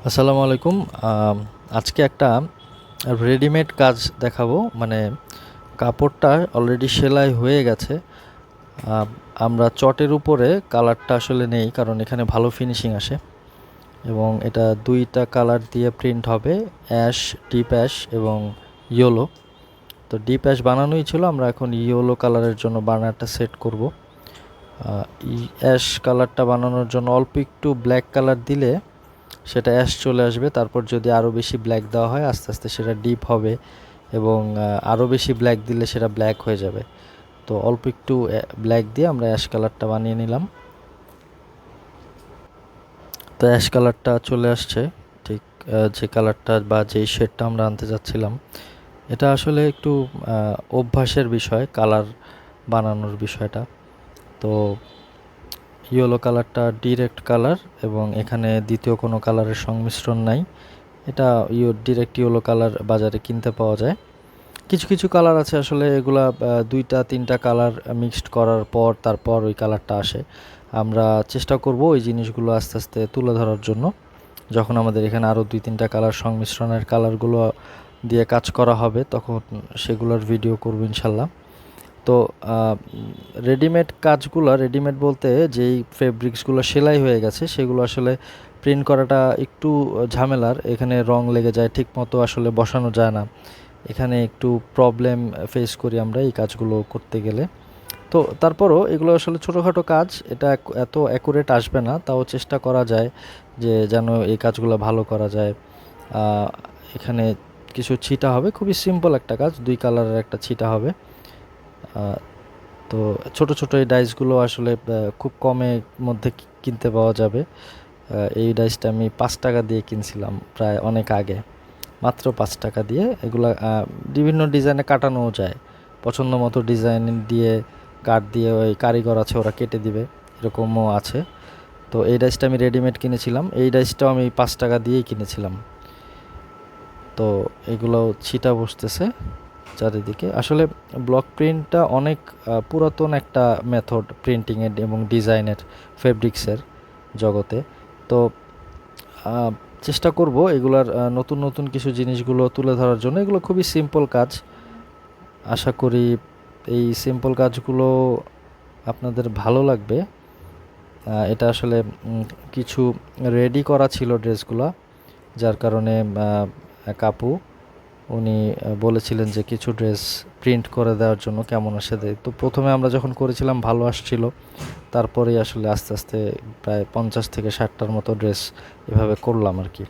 আসসালামু আলাইকুম। আজকে একটা রেডিমেড কাজ দেখাবো। মানে কাপড়টা অলরেডি সেলাই হয়ে গেছে। আমরা চটের উপরে কালারটা আসলে নেই, কারণ এখানে ভালো ফিনিশিং আসে এবং এটা ২টা কালার দিয়ে প্রিন্ট হবে, অ্যাশ, ডিপ অ্যাশ এবং ইয়েলো। তো ডিপ অ্যাশ বানানোই ছিল, আমরা এখন ইয়েলো কালারের জন্য বার্নারটা সেট করব। অ্যাশ কালারটা বানানোর জন্য অল্প একটু ব্ল্যাক কালার দিলে সেটা অ্যাশ চলে আসবে। তারপর যদি আরও বেশি ব্ল্যাক দেওয়া হয় আস্তে আস্তে সেটা ডিপ হবে এবং আরও বেশি ব্ল্যাক দিলে সেটা ব্ল্যাক হয়ে যাবে। তো অল্প একটু ব্ল্যাক দিয়ে আমরা অ্যাশ কালারটা বানিয়ে নিলাম। তো অ্যাশ কালারটা চলে আসছে, ঠিক যে কালারটা বা যেই শেডটা আমরা আনতে যাচ্ছিলাম। এটা আসলে একটু অভ্যাসের বিষয়, কালার বানানোর বিষয়টা। তো ইয়েলো কালারটা ডিরেক্ট কালার এবং এখানে দ্বিতীয় কোনো কালারের সংমিশ্রণ নাই। এটা ডিরেক্ট ইয়েলো কালার বাজারে কিনতে পাওয়া যায়। কিছু কিছু কালার আছে আসলে এগুলা ২টা ৩টা কালার মিক্সড করার পর তারপর ওই কালারটা আসে। আমরা চেষ্টা করব ওই জিনিসগুলো আস্তে আস্তে তুলে ধরার জন্য। যখন আমাদের এখানে আরও ২-৩টা কালার সংমিশ্রণের কালারগুলো দিয়ে কাজ করা হবে তখন সেগুলোর ভিডিও করব ইনশাল্লাহ। তো রেডিমেড বলতে যেই ফেব্রিক্সগুলো সেলাই হয়ে গেছে সেগুলো আসলে প্রিন্ট করাটা একটু ঝামেলার। এখানে রং লেগে যায়, ঠিকমতো আসলে বসানো যায় না। এখানে একটু প্রবলেম ফেস করি আমরা এই কাজগুলো করতে গেলে। তো তারপরও এগুলো আসলে ছোটোখাটো কাজ, এটা এত অ্যাকুরেট আসবে না, তাও চেষ্টা করা যায় যে যেন এই কাজগুলো ভালো করা যায়। এখানে কিছু ছিটা হবে, খুবই সিম্পল একটা কাজ, ২ কালারের একটা ছিটা হবে। তো ছোট ছোট এই ডাইসগুলো আসলে খুব কমের মধ্যে কিনতে পাওয়া যাবে। এই ডাইসটা আমি ৫ টাকা দিয়ে কিনছিলাম প্রায় অনেক আগে, মাত্র ৫ টাকা দিয়ে। এগুলা বিভিন্ন ডিজাইনে কাটানোও যায়, পছন্দ মতো ডিজাইন দিয়ে কাঠ দিয়ে ওই কারিগর আছে ওরা কেটে দিবে, এরকমও আছে। তো এই ডাইসটা আমি রেডিমেড কিনেছিলাম, এই ডাইসটাও আমি ৫ টাকা দিয়েই কিনেছিলাম। তো এগুলো ছিটা বসতেছে চারিদিকে। আসলে ব্লক প্রিন্টটা অনেক পুরাতন একটা মেথড প্রিন্টিংয়ের এবং ডিজাইনের ফেব্রিক্সের জগতে। তো চেষ্টা করব এগুলার নতুন নতুন কিছু জিনিসগুলো তুলে ধরার জন্য। এগুলো খুবই সিম্পল কাজ, আশা করি এই সিম্পল কাজগুলো আপনাদের ভালো লাগবে। এটা আসলে কিছু রেডি করা ছিল ড্রেসগুলা, যার কারণে এক আপু উনি বলেছিলেন যে কিছু ড্রেস প্রিন্ট করে দেওয়ার জন্য, কেমন আসে দেয়। তো প্রথমে আমরা যখন করেছিলাম ভালো আসছিল, তারপরেই আসলে আস্তে আস্তে প্রায় ৫০ থেকে ৬০টার মতো ড্রেস এভাবে করলাম আর কি।